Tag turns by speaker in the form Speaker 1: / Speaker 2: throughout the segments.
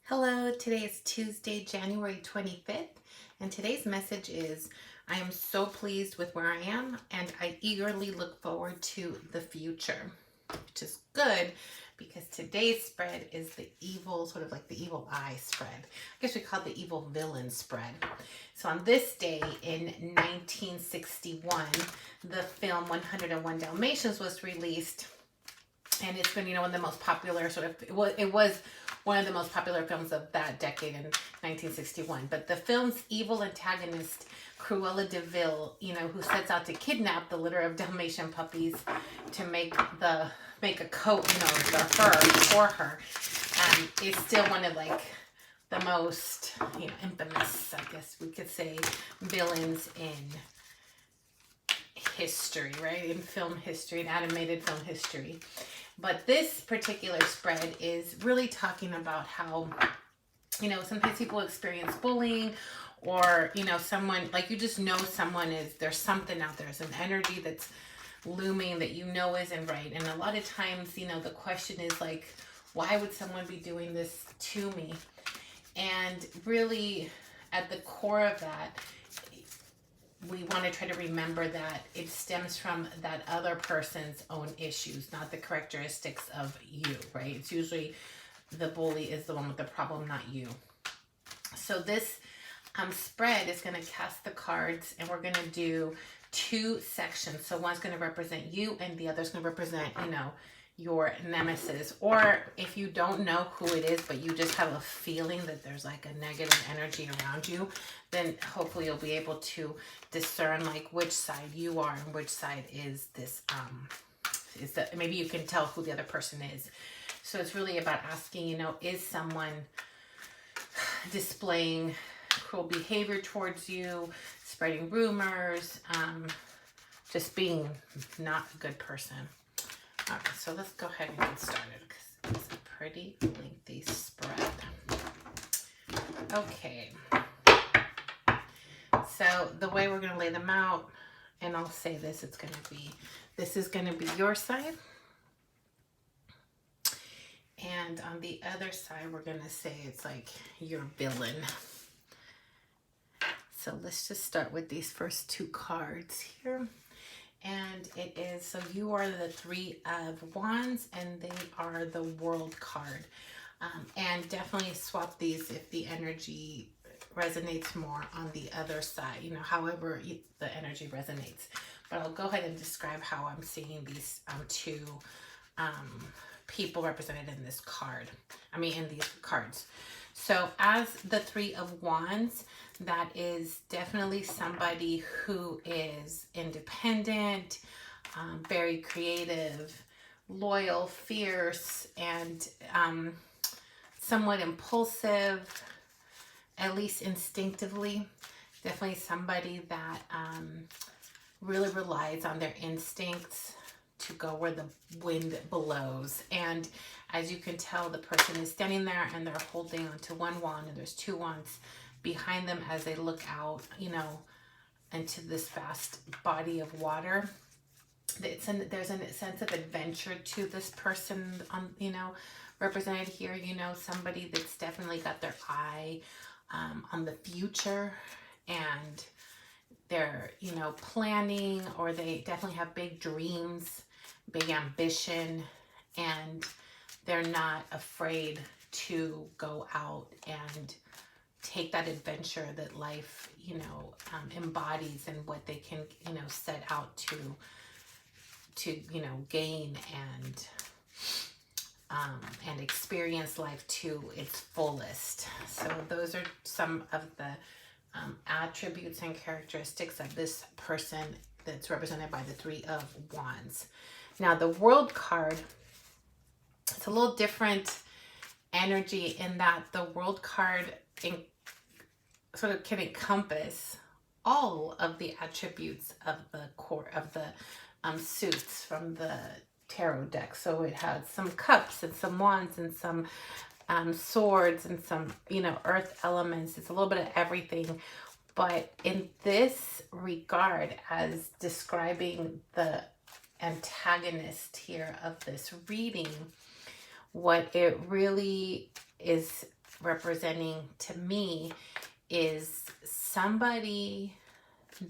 Speaker 1: Hello, today is Tuesday, January 25th, and today's message is I am so pleased with where I am, and I eagerly look forward to the future, which is good because today's spread is the evil, sort of like the evil eye spread. I guess we call it the evil villain spread. So on this day in 1961, the film 101 Dalmatians was released, and it's been, one of the most popular it was one of the most popular films of that decade in 1961. But the film's evil antagonist, Cruella de Vil, who sets out to kidnap the litter of Dalmatian puppies to make a coat, the fur for her, is still one of the most, infamous, I guess we could say, villains in history, right? In film history, in animated film history. But this particular spread is really talking about how, sometimes people experience bullying, or, someone, you just know someone there's something out there, there's an energy that's looming that isn't right. And a lot of times, the question is why would someone be doing this to me? And really, at the core of that, we want to try to remember that it stems from that other person's own issues, not the characteristics of you, right? It's usually the bully is the one with the problem, not you. So this spread is going to cast the cards, and we're going to do two sections. So one's going to represent you, and the other's going to represent, your nemesis. Or if you don't know who it is, but you just have a feeling that there's a negative energy around you, then hopefully you'll be able to discern which side you are and which side is this, maybe you can tell who the other person is. So it's really about asking, is someone displaying cruel behavior towards you, spreading rumors, just being not a good person. All right, so let's go ahead and get started because it's a pretty lengthy spread. Okay. So the way we're going to lay them out, and I'll say this is going to be your side. And on the other side, we're going to say it's your villain. So let's just start with these first two cards here. And it is, so you are the Three of Wands, and they are the World card. And definitely swap these if the energy resonates more on the other side, however the energy resonates. But I'll go ahead and describe how I'm seeing these two people represented in this card. In these cards. So as the Three of Wands, that is definitely somebody who is independent, very creative, loyal, fierce, and somewhat impulsive, at least instinctively. Definitely somebody that really relies on their instincts to go where the wind blows. And as you can tell, the person is standing there and they're holding onto one wand, and there's two wands behind them as they look out, into this vast body of water. There's a sense of adventure to this person, represented here, somebody that's definitely got their eye on the future, and they're, planning, or they definitely have big dreams, big ambition, and they're not afraid to go out and take that adventure that life, embodies, and what they can, set out to gain and experience life to its fullest. So those are some of the attributes and characteristics of this person that's represented by the Three of Wands. Now the World card, it's a little different energy in that the World card sort of can encompass all of the attributes of the core of the suits from the tarot deck. So it has some cups and some wands and some swords and some, earth elements. It's a little bit of everything. But in this regard, as describing the antagonist here of this reading, what it really is representing to me is somebody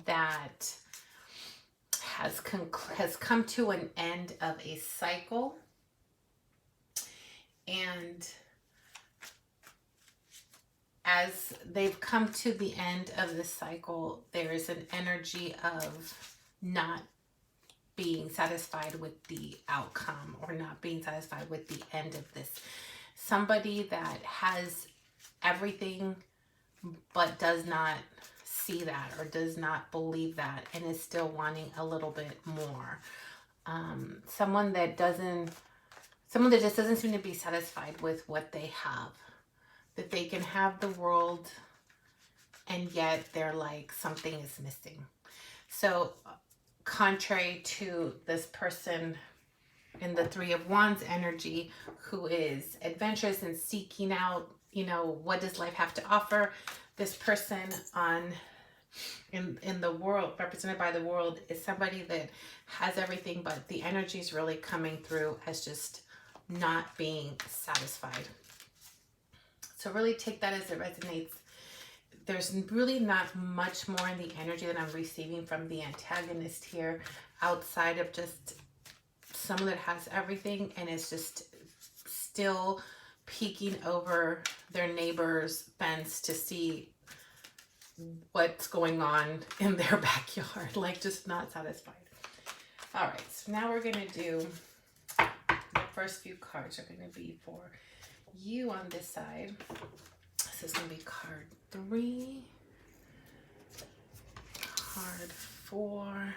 Speaker 1: that has come to an end of a cycle, and as they've come to the end of the cycle, there is an energy of not being satisfied with the outcome or not being satisfied with the end of this. Somebody that has everything but does not see that or does not believe that and is still wanting a little bit more. Someone that just doesn't seem to be satisfied with what they have. That they can have the world and yet they're like, something is missing. So contrary to this person in the Three of Wands energy, who is adventurous and seeking out, what does life have to offer? This person in the world, represented by the world, is somebody that has everything, but the energy is really coming through as just not being satisfied. So really take that as it resonates. There's really not much more in the energy that I'm receiving from the antagonist here, outside of just someone that has everything and is just still peeking over their neighbor's fence to see what's going on in their backyard, like just not satisfied. All right, so now we're going to do the first few cards are going to be for you on this side. This is going to be card 3, card 4,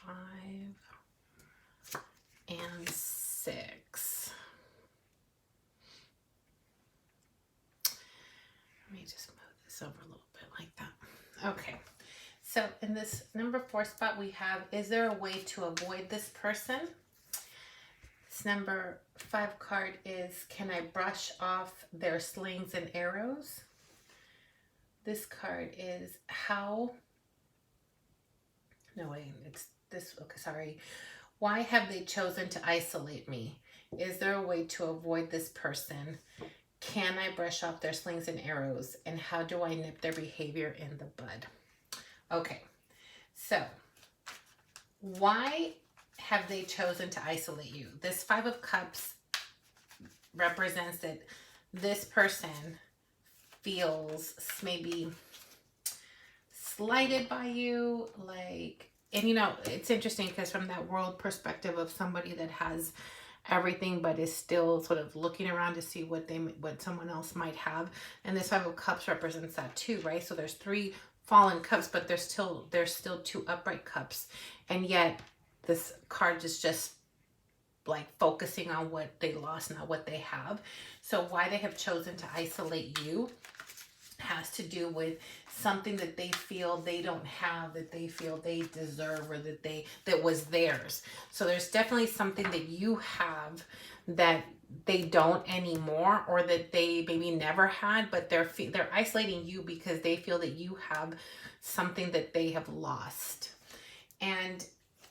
Speaker 1: 5, and 6. Let me just move this over a little bit like that. Okay. So in this number 4 spot we have, is there a way to avoid this person? This number 5 card is, can I brush off their slings and arrows? This card is, why have they chosen to isolate me? Is there a way to avoid this person? Can I brush off their slings and arrows? And how do I nip their behavior in the bud? Okay, so why have they chosen to isolate you? This 5 of Cups represents that this person feels maybe slighted by you, and it's interesting because from that world perspective of somebody that has everything but is still sort of looking around to see what someone else might have, and this 5 of Cups represents that too, right? So there's 3 fallen cups, but there's still 2 upright cups, and yet this card is just like focusing on what they lost, not what they have. So why they have chosen to isolate you has to do with something that they feel they don't have, that they feel they deserve, or that was theirs. So there's definitely something that you have that they don't anymore, or that they maybe never had, but they're isolating you because they feel that you have something that they have lost. And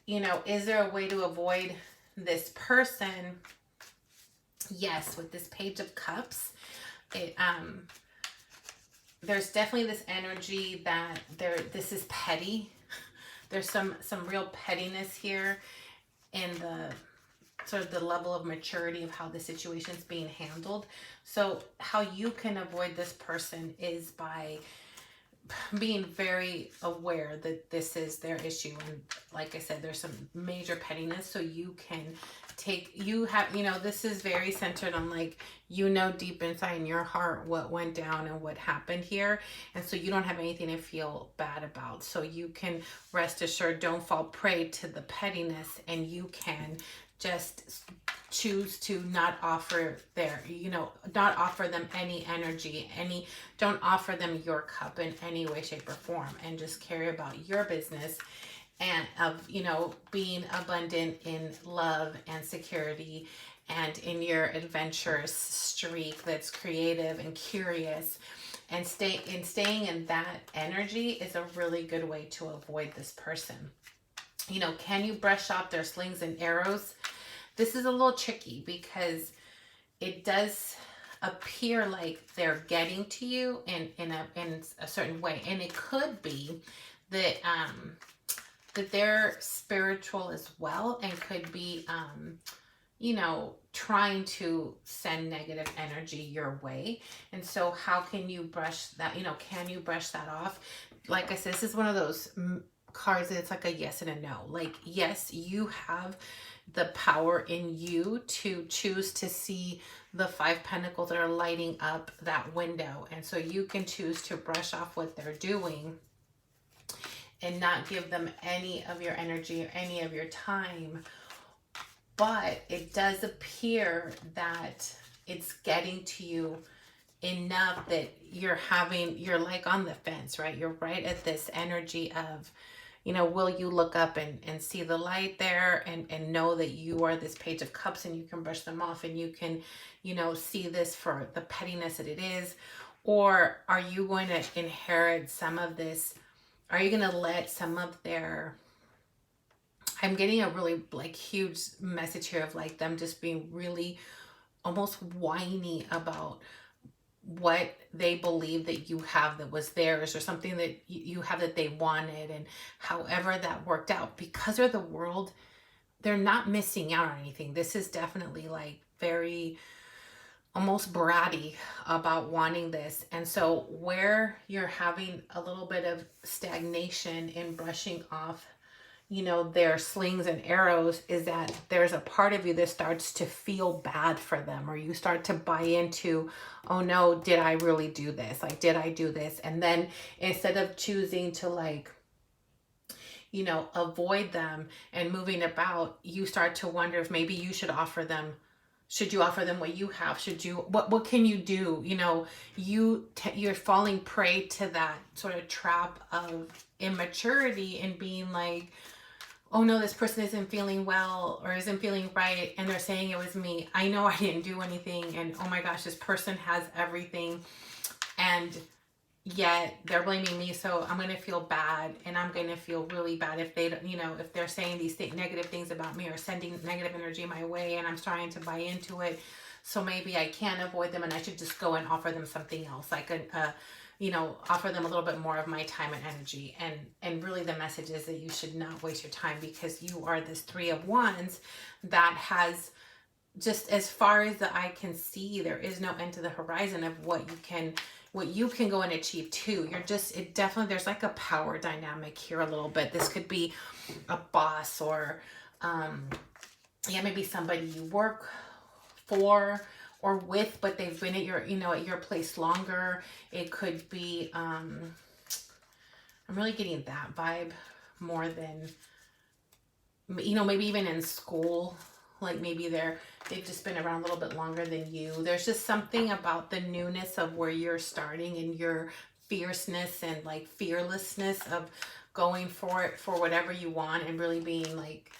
Speaker 1: is there a way to avoid this person? Yes, with this Page of Cups, there's definitely this energy that this is petty. There's some real pettiness here in the sort of the level of maturity of how the situation is being handled. So how you can avoid this person is by being very aware that this is their issue, and like I said, there's some major pettiness. So you can this is very centered on deep inside in your heart what went down and what happened here, and so you don't have anything to feel bad about. So you can rest assured, don't fall prey to the pettiness, and you can just choose to not offer not offer them any energy, don't offer them your cup in any way, shape, or form, and just care about your business and of, being abundant in love and security and in your adventurous streak that's creative and curious. And staying in that energy is a really good way to avoid this person. Can you brush off their slings and arrows? This is a little tricky because it does appear like they're getting to you in a certain way. And it could be that that they're spiritual as well, and could be you know, trying to send negative energy your way. And so how can you brush that, you know, can you brush that off? Like I said, this is one of those cards that it's like a yes and a no. Like, yes, you have the power in you to choose to see the 5 pentacles that are lighting up that window. And so you can choose to brush off what they're doing and not give them any of your energy or any of your time. But it does appear that it's getting to you enough that you're like on the fence, right? You're right at this energy of, you know, will you look up and see the light there, and know that you are this Page of Cups and you can brush them off and you can, you know, see this for the pettiness that it is? Or are you going to inherit some of this? Are you going to let some of their, I'm getting a really like huge message here of like them just being really almost whiny about what they believe that you have that was theirs, or something that you have that they wanted, and however that worked out. Because they're the World, they're not missing out on anything. This is definitely like very almost bratty about wanting this. And so where you're having a little bit of stagnation in brushing off, you know, their slings and arrows, is that there's a part of you that starts to feel bad for them, or you start to buy into, oh no, did I really do this? Like, did I do this? And then instead of choosing to like, you know, avoid them and moving about, you start to wonder if maybe you should offer them. Should you offer them what you have? Should you, what can you do? You know, you're falling prey to that sort of trap of immaturity and being like, oh no, this person isn't feeling well or isn't feeling right, and they're saying it was me. I know I didn't do anything, and oh my gosh, this person has everything, and yet they're blaming me. So I'm going to feel bad, and I'm going to feel really bad if they, you know, if they're saying these negative things about me or sending negative energy my way, and I'm starting to buy into it. So maybe I can avoid them, and I should just go and offer them something else, like you know, offer them a little bit more of my time and energy. And really the message is that you should not waste your time, because you are this 3 of Wands that has, just as far as the eye can see, there is no end to the horizon of what you can go and achieve too. You're just, it definitely, there's like a power dynamic here a little bit. This could be a boss, or yeah, maybe somebody you work for or with, but they've been at your, you know, at your place longer. It could be, I'm really getting that vibe more than, you know, maybe even in school, like maybe they've just been around a little bit longer than you. There's just something about the newness of where you're starting, and your fierceness and like fearlessness of going for it, for whatever you want, and really being like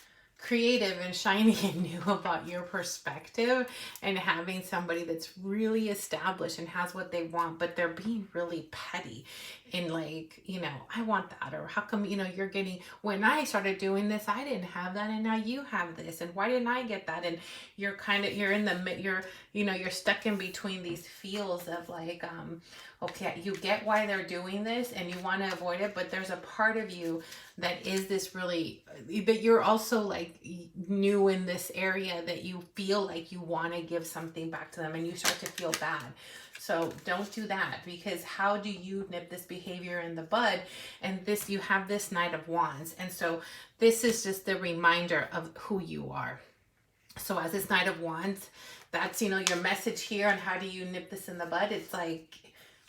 Speaker 1: creative and shiny and new about your perspective, and having somebody that's really established and has what they want, but they're being really petty and like, you know, I want that, or how come, you know, you're getting, when I started doing this, I didn't have that, and now you have this, and why didn't I get that? And you're kind of, you're in the, you know, you're stuck in between these feels of like, okay, you get why they're doing this and you want to avoid it, but there's a part of you that is this really, that you're also like new in this area, that you feel like you want to give something back to them, and you start to feel bad. So don't do that, because how do you nip this behavior in the bud? And this, you have this Knight of Wands. And so this is just the reminder of who you are. So as this Knight of Wands, that's, you know, your message here on how do you nip this in the bud. It's like,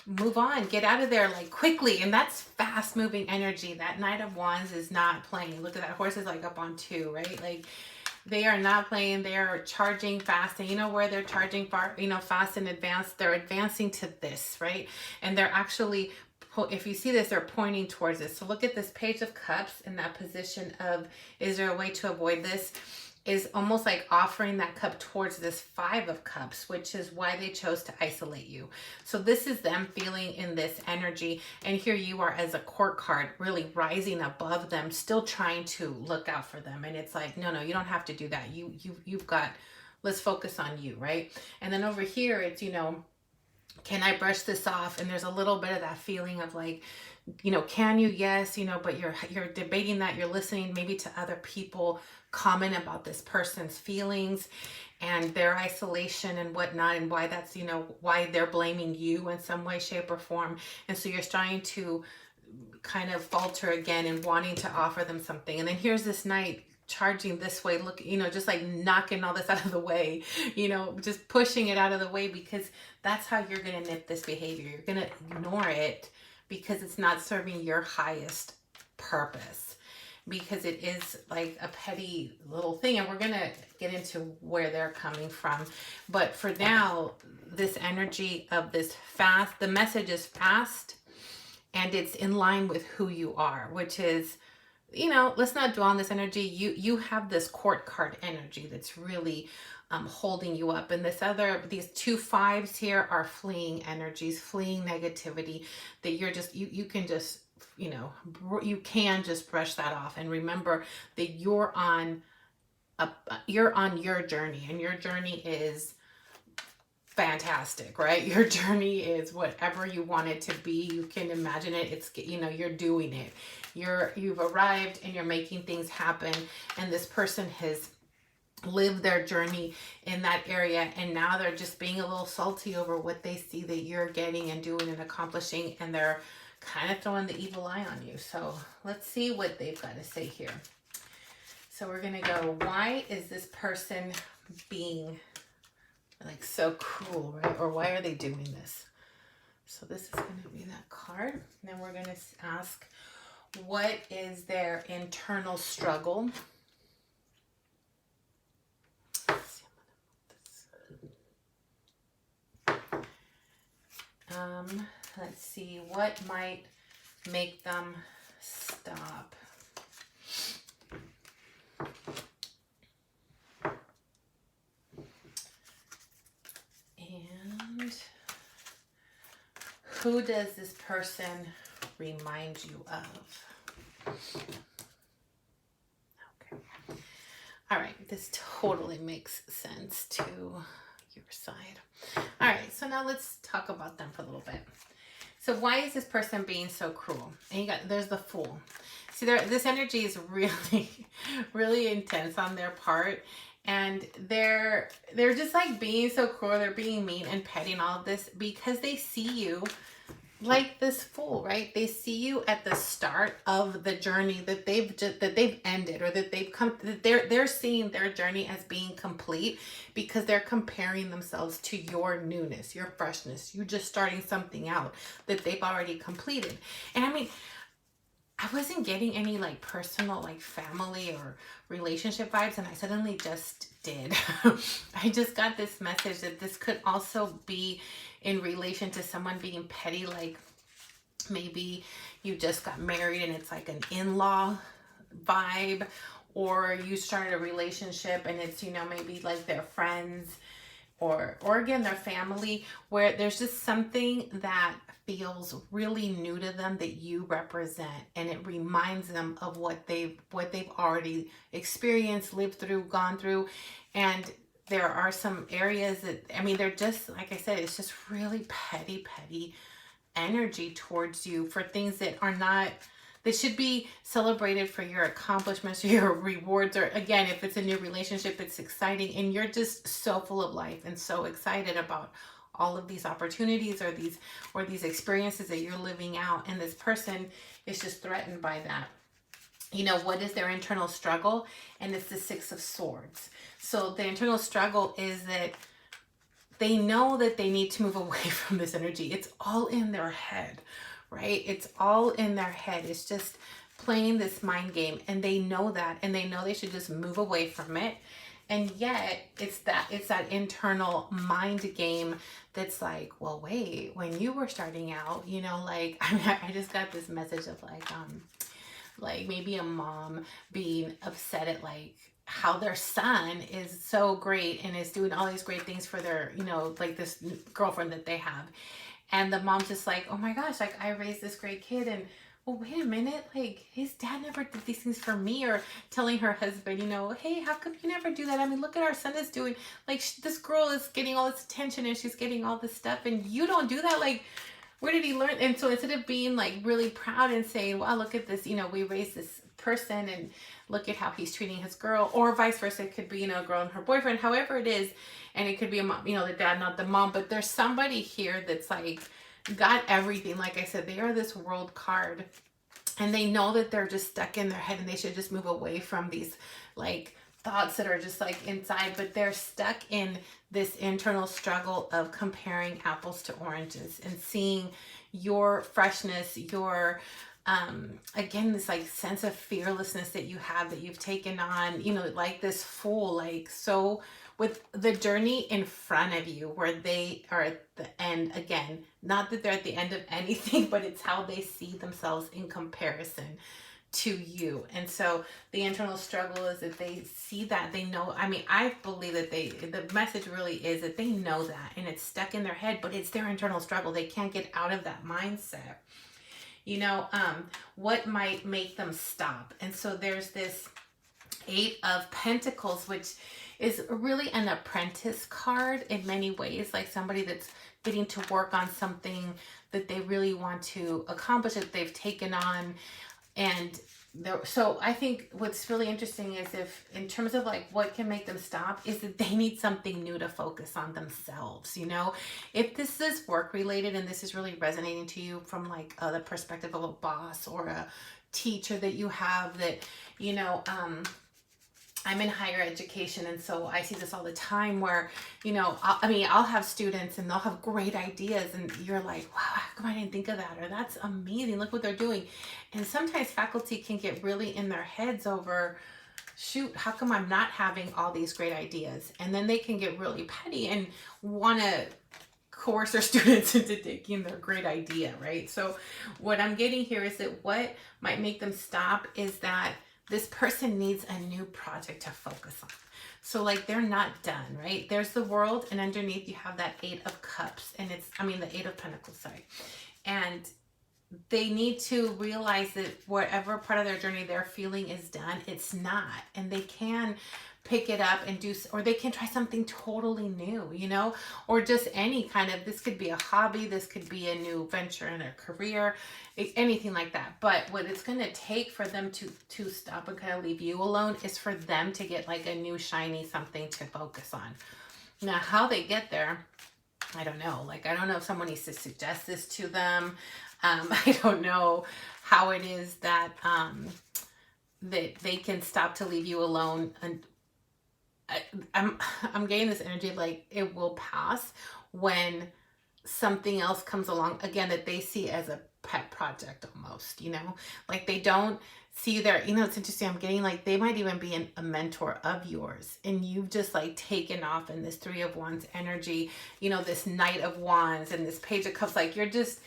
Speaker 1: move on, get out of there like quickly. And that's fast moving energy. That Knight of Wands is not playing. Look at that horse is like up on 2, right? Like they are not playing. They are charging fast. And you know where they're charging far, you know, fast and advanced. They're advancing to this, right? And they're actually, if you see this, they're pointing towards this. So look at this Page of Cups in that position of, is there a way to avoid this? Is almost like offering that cup towards this 5 of Cups, which is why they chose to isolate you. So this is them feeling in this energy, and here you are as a Court card, really rising above them, still trying to look out for them. And it's like, no, you don't have to do that. You've got let's focus on you, right? And then over here, it's, you know, can I brush this off? And there's a little bit of that feeling of like, you know, can you? Yes, you know, but you're debating that, you're listening maybe to other people comment about this person's feelings and their isolation and whatnot, and why that's, you know, why they're blaming you in some way, shape, or form. And so you're starting to kind of falter again and wanting to offer them something. And then here's this knight charging this way, look, you know, just like knocking all this out of the way, you know, just pushing it out of the way, because that's how you're going to nip this behavior. You're going to ignore it because it's not serving your highest purpose, because it is like a petty little thing. And we're going to get into where they're coming from. But for now, this energy of this fast, the message is fast, and it's in line with who you are, which is, you know, let's not dwell on this energy. You have this court card energy that's really holding you up. And these 2 5s here are fleeing energies, fleeing negativity, that you're just, you can just, you know, you can just brush that off. And remember that you're on your journey, and your journey is fantastic, right? Your journey is whatever you want it to be. You can imagine it. It's, you know, you're doing it. You've arrived and you're making things happen. And this person has lived their journey in that area, and now they're just being a little salty over what they see that you're getting and doing and accomplishing, and they're kind of throwing the evil eye on you. So let's see what they've got to say here. So we're going to go, why is this person being like so cruel, right? Or why are they doing this? So this is going to be that card. And then we're going to ask, what is their internal struggle? Let's see, what might make them stop? And who does this person remind you of? Okay. All right, this totally makes sense to your side. All right, so now let's talk about them for a little bit. So why is this person being so cruel? And there's the Fool. See, this energy is really, really intense on their part. And they're just like being so cruel. They're being mean and petty and all of this because they see you like this Fool, right? They see you at the start of the journey that they've ended, or that they've come, that they're seeing their journey as being complete, because they're comparing themselves to your newness, your freshness, you just starting something out that they've already completed. And I mean, I wasn't getting any like personal, like family or relationship vibes, and I suddenly just did. I just got this message that this could also be in relation to someone being petty, like maybe you just got married and it's like an in-law vibe, or you started a relationship and it's, you know, maybe like their friends or again their family, where there's just something that feels really new to them that you represent, and it reminds them of what they've already experienced, lived through, gone through. And there are some areas that, I mean, they're just, like I said, it's just really petty energy towards you for things that are not, that should be celebrated for your accomplishments or your rewards. Or again, if it's a new relationship, it's exciting, and you're just so full of life and so excited about all of these opportunities or these experiences that you're living out. And this person is just threatened by that. You know, what is their internal struggle? And it's the 6 of Swords. So the internal struggle is that they know that they need to move away from this energy. It's all in their head, right? It's all in their head. It's just playing this mind game, and they know that, and they know they should just move away from it. And yet it's that internal mind game that's like, well, wait, when you were starting out, you know, like, I mean, I just got this message of like maybe a mom being upset at like how their son is so great and is doing all these great things for their, you know, like this girlfriend that they have. And the mom's just like, oh my gosh, like I raised this great kid, and well, wait a minute, like his dad never did these things for me, or telling her husband, hey, how come you never do that? I mean, look at our son is doing, like, this girl is getting all this attention and she's getting all this stuff and you don't do that. Like, where did he learn? And so instead of being like really proud and saying, wow, look at this, we raised this person and look at how he's treating his girl, or vice versa. It could be, a girl and her boyfriend, however it is. And it could be a mom, the dad, not the mom, but there's somebody here that's like got everything. Like I said, they are this world card and they know that they're just stuck in their head and they should just move away from these like thoughts that are just like inside, but they're stuck in this internal struggle of comparing apples to oranges and seeing your freshness, your again, this like sense of fearlessness that you have, that you've taken on, like this fool, like, so with the journey in front of you where they are at the end. Again, not that they're at the end of anything, but it's how they see themselves in comparison to you. And so the internal struggle is that they see that, they know, I mean, I believe that the message really is that they know that and it's stuck in their head, but it's their internal struggle. They can't get out of that mindset. What might make them stop? And so there's this 8 of Pentacles, which is really an apprentice card in many ways, like somebody that's getting to work on something that they really want to accomplish, that they've taken on. And so I think what's really interesting is, if in terms of like what can make them stop, is that they need something new to focus on themselves. If this is work related and this is really resonating to you from like the perspective of a boss or a teacher that you have, that I'm in higher education, and so I see this all the time where, I'll have students and they'll have great ideas and you're like, wow, how come I didn't think of that? Or that's amazing, look what they're doing. And sometimes faculty can get really in their heads over, shoot, how come I'm not having all these great ideas? And then they can get really petty and want to coerce their students into taking their great idea, right? So what I'm getting here is that what might make them stop is that this person needs a new project to focus on. So like they're not done, right? There's the World, and underneath you have that 8 of Cups, and the 8 of Pentacles, sorry. And they need to realize that whatever part of their journey they're feeling is done, it's not. And they can pick it up and do, or they can try something totally new, or just any kind of, this could be a hobby, this could be a new venture in a career, anything like that. But what it's going to take for them to stop and kind of leave you alone is for them to get like a new shiny something to focus on. Now, how they get there, I don't know. Like, I don't know if someone needs to suggest this to them. I don't know how it is that that they can stop to leave you alone. And I'm getting this energy of like it will pass when something else comes along, again, that they see as a pet project almost, like they don't see their, it's interesting, I'm getting like they might even be a mentor of yours, and you've just like taken off in this 3 of Wands energy, this Knight of Wands and this Page of Cups, like you're just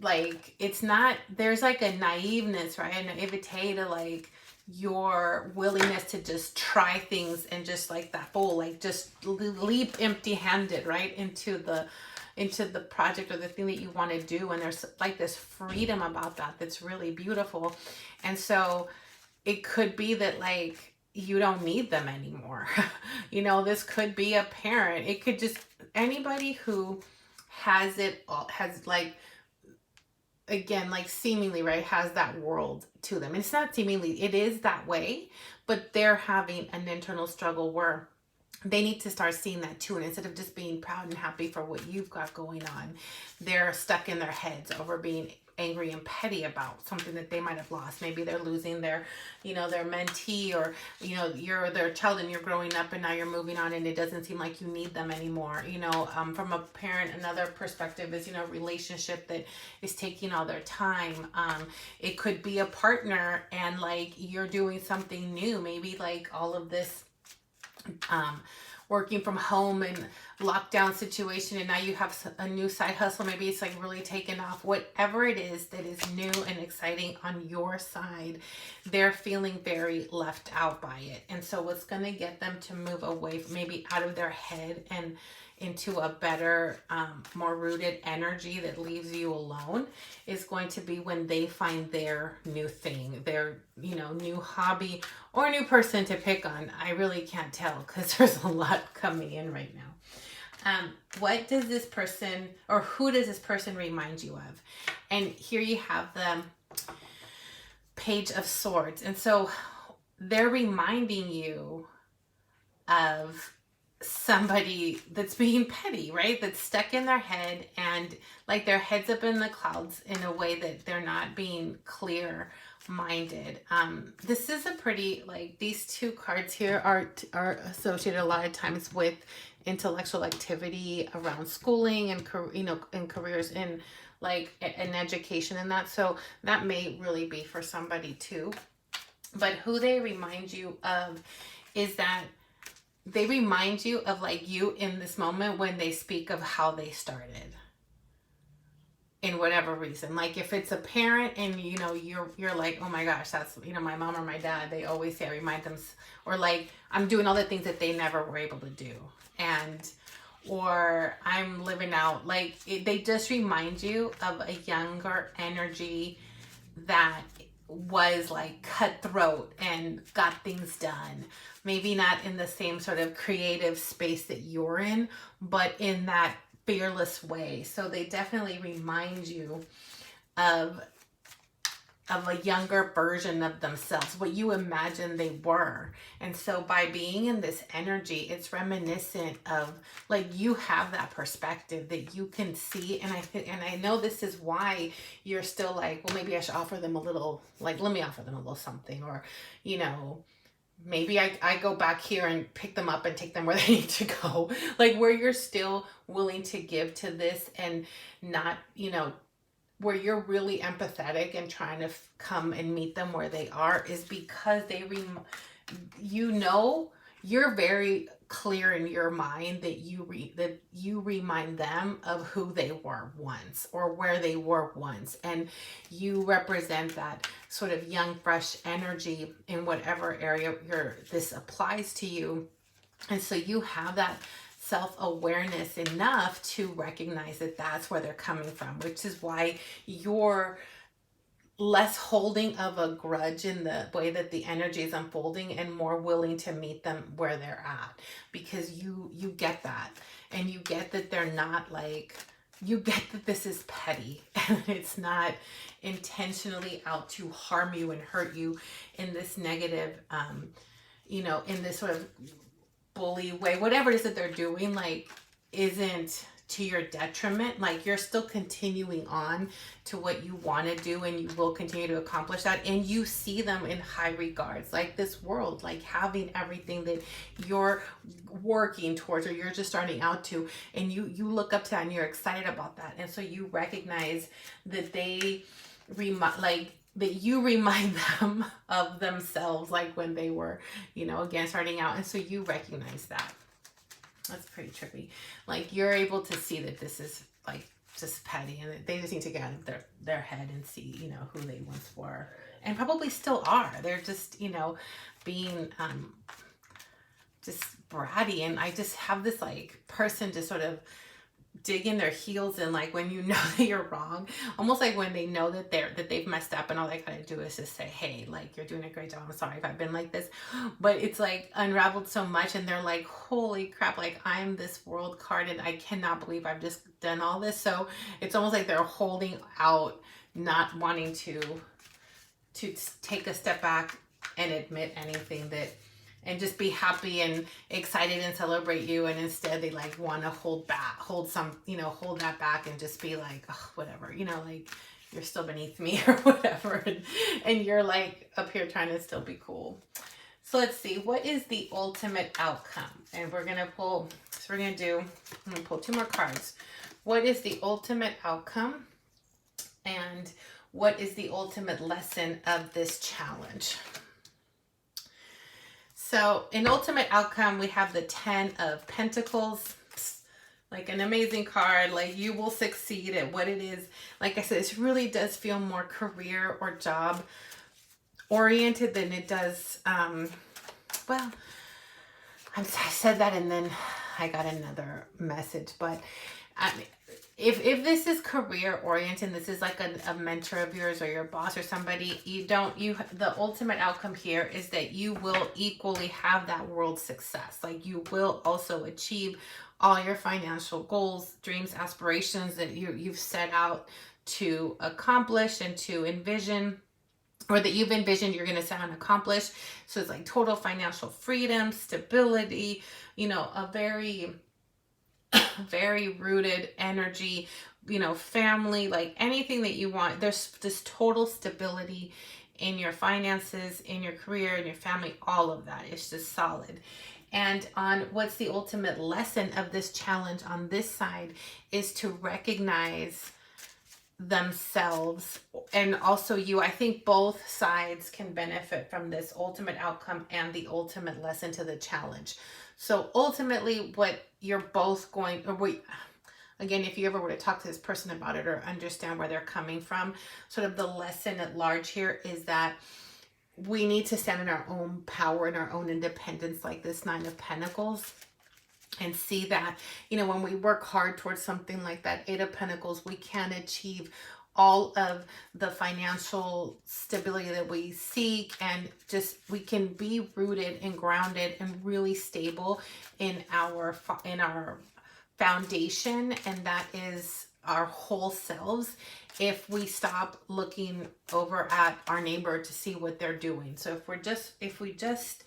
Speaker 1: like, it's not, there's like a naiveness, right? A naivete to like your willingness to just try things and just like that bull, like just leap empty-handed right into the project or the thing that you want to do. And there's like this freedom about that that's really beautiful. And so it could be that like you don't need them anymore. This could be a parent, it could just anybody who has it all, has like, again, like seemingly, right, has that world to them. It's not seemingly, it is that way, but they're having an internal struggle where they need to start seeing that too. And instead of just being proud and happy for what you've got going on, they're stuck in their heads over being angry and petty about something that they might have lost. Maybe they're losing their, their mentee, or, you're their child and you're growing up and now you're moving on and it doesn't seem like you need them anymore. From a parent, another perspective is, relationship that is taking all their time. It could be a partner and like you're doing something new, maybe like all of this, working from home and lockdown situation, and now you have a new side hustle. Maybe it's like really taken off. Whatever it is that is new and exciting on your side, they're feeling very left out by it. And so what's going to get them to move away, maybe out of their head and into a better, more rooted energy that leaves you alone, is going to be when they find their new thing, their, new hobby or new person to pick on. I really can't tell because there's a lot coming in right now. What does this person, or who does this person remind you of? And here you have the Page of Swords. And so they're reminding you of somebody that's being petty, right? That's stuck in their head, and like their head's up in the clouds in a way that they're not being clear minded. This is a pretty, like, these two cards here are associated a lot of times with intellectual activity around schooling and and careers in like in education and that. So that may really be for somebody too. But who they remind you of is that they remind you of like you in this moment when they speak of how they started, in whatever reason. Like if it's a parent and you're like, oh my gosh, that's my mom or my dad, they always say I remind them, or like I'm doing all the things that they never were able to do, or I'm living out, like they just remind you of a younger energy that was like cutthroat and got things done. Maybe not in the same sort of creative space that you're in, but in that fearless way. So they definitely remind you of a younger version of themselves, what you imagine they were. And so by being in this energy, it's reminiscent of like you have that perspective that you can see. And I know this is why you're still like, well, maybe I should offer them a little, like, let me offer them a little something, or, maybe I go back here and pick them up and take them where they need to go. Like where you're still willing to give to this and not, where you're really empathetic and trying to come and meet them where they are, is because you're very clear in your mind that you remind them of who they were once or where they were once, and you represent that sort of young, fresh energy in whatever area this applies to you. And so you have that self-awareness enough to recognize that that's where they're coming from, which is why you're less holding of a grudge in the way that the energy is unfolding and more willing to meet them where they're at, because you get that, and you get that they're not like, you get that this is petty and it's not intentionally out to harm you and hurt you in this negative, in this sort of bully way. Whatever it is that they're doing, like, isn't to your detriment. Like you're still continuing on to what you want to do, and you will continue to accomplish that, and you see them in high regards, like this world, like having everything that you're working towards or you're just starting out to, and you look up to that and you're excited about that. And so you recognize that that you remind them of themselves, like when they were, again, starting out. And so you recognize that. That's pretty trippy. Like you're able to see that this is like just petty, and they just need to get out of their head and see, who they once were and probably still are. They're just, being just bratty. And I just have this like person just sort of dig in their heels, and like when you know that you're wrong, almost like when they know that they've messed up and all they gotta do is just say, hey, like, you're doing a great job, I'm sorry if I've been like this. But it's like unraveled so much, and they're like, holy crap, like I'm this world card and I cannot believe I've just done all this. So it's almost like they're holding out, not wanting to take a step back and admit anything, and just be happy and excited and celebrate you. And instead they like want to hold that back and just be like, oh, whatever, like you're still beneath me or whatever. And you're like up here trying to still be cool. So let's see, what is the ultimate outcome? And I'm going to pull two more cards. What is the ultimate outcome? And what is the ultimate lesson of this challenge? So in ultimate outcome, we have the 10 of Pentacles. Like an amazing card, like you will succeed at what it is. Like I said, this really does feel more career or job oriented than it does, well, I said that and then I got another message, but if this is career oriented, this is like a mentor of yours or your boss or somebody, the ultimate outcome here is that you will equally have that world success. Like you will also achieve all your financial goals, dreams, aspirations that you've set out to accomplish and to envision, or that you've envisioned you're going to set out and accomplish. So it's like total financial freedom, stability, a very very rooted energy, family, like anything that you want. There's this total stability in your finances, in your career, in your family, all of that. It's just solid. And on what's the ultimate lesson of this challenge on this side is to recognize themselves and also you. I think both sides can benefit from this ultimate outcome and the ultimate lesson to the challenge. So ultimately what you're both going, or again, if you ever were to talk to this person about it or understand where they're coming from, sort of the lesson at large here is that we need to stand in our own power and our own independence, like this 9 of Pentacles, and see that, when we work hard towards something like that 8 of Pentacles, we can achieve all of the financial stability that we seek, and just we can be rooted and grounded and really stable in our foundation, and that is our whole selves, if we stop looking over at our neighbor to see what they're doing. So if we just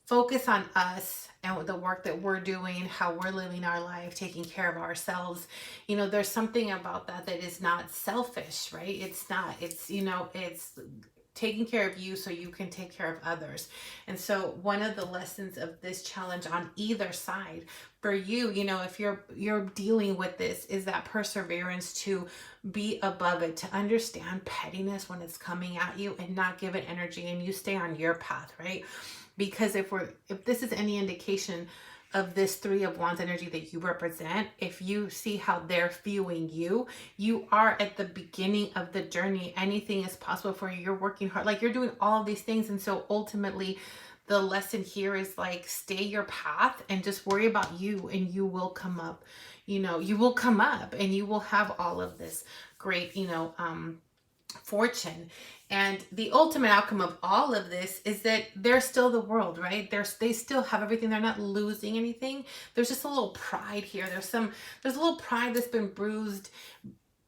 Speaker 1: focus on us and the work that we're doing, how we're living our life, taking care of ourselves, there's something about that is not selfish, right? It's not, it's taking care of you so you can take care of others. And so one of the lessons of this challenge on either side for you, if you're dealing with this, is that perseverance to be above it, to understand pettiness when it's coming at you and not give it energy, and you stay on your path, right? Because if this is any indication of this 3 of Wands energy that you represent, if you see how they're viewing you, you are at the beginning of the journey. Anything is possible for you. You're working hard, like you're doing all of these things. And so ultimately the lesson here is like, stay your path and just worry about you, and you will come up, you will come up and you will have all of this great, fortune. And the ultimate outcome of all of this is that they're still the world, right? They still have everything. They're not losing anything. There's just a little pride here. There's a little pride that's been bruised.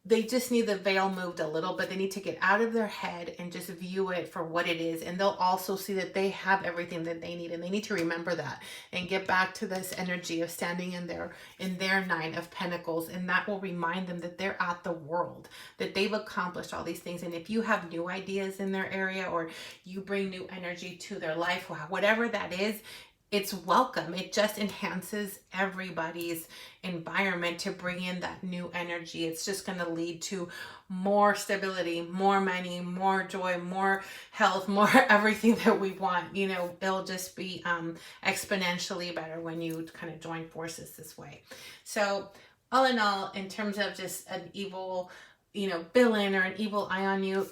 Speaker 1: They just need the veil moved a little bit. They need to get out of their head and just view it for what it is. And they'll also see that they have everything that they need. And they need to remember that and get back to this energy of standing in their 9 of Pentacles. And that will remind them that they're at the world, that they've accomplished all these things. And if you have new ideas in their area, or you bring new energy to their life, whatever that is, it's welcome. It just enhances everybody's environment to bring in that new energy. It's just going to lead to more stability, more money, more joy, more health, more everything that we want. It'll just be exponentially better when you kind of join forces this way. So all in all, in terms of just an evil, villain or an evil eye on you,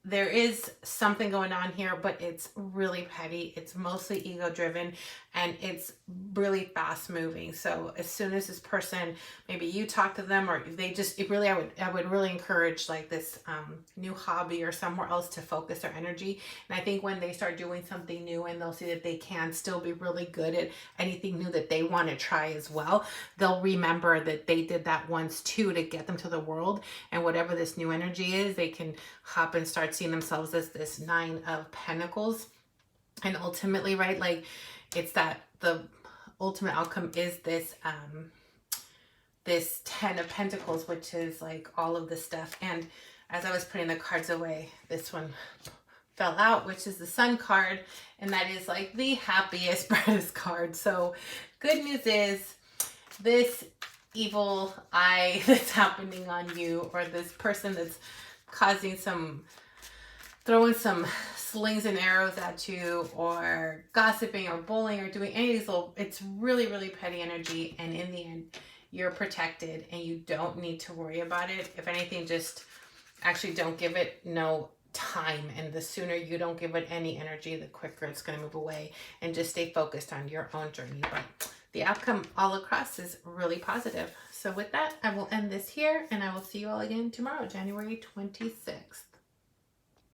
Speaker 1: there is something going on here, but it's really petty. It's mostly ego driven, and it's really fast moving. So as soon as this person, maybe you talk to them, or they just, I would really encourage like this new hobby or somewhere else to focus their energy. And I think when they start doing something new and they'll see that they can still be really good at anything new that they want to try as well, they'll remember that they did that once too to get them to the world. And whatever this new energy is, they can hop and start seeing themselves as this 9 of Pentacles. And ultimately, right, like it's that the ultimate outcome is this this 10 of Pentacles, which is like all of this stuff. And as I was putting the cards away, this one fell out, which is the Sun card, and that is like the happiest, brightest card. So good news is, this evil eye that's happening on you, or this person that's causing some throwing some slings and arrows at you, or gossiping or bullying or doing any of these little, it's really, really petty energy. And in the end, you're protected and you don't need to worry about it. If anything, just actually don't give it no time. And the sooner you don't give it any energy, the quicker it's going to move away, and just stay focused on your own journey. But the outcome all across is really positive. So with that, I will end this here, and I will see you all again tomorrow, January 26th.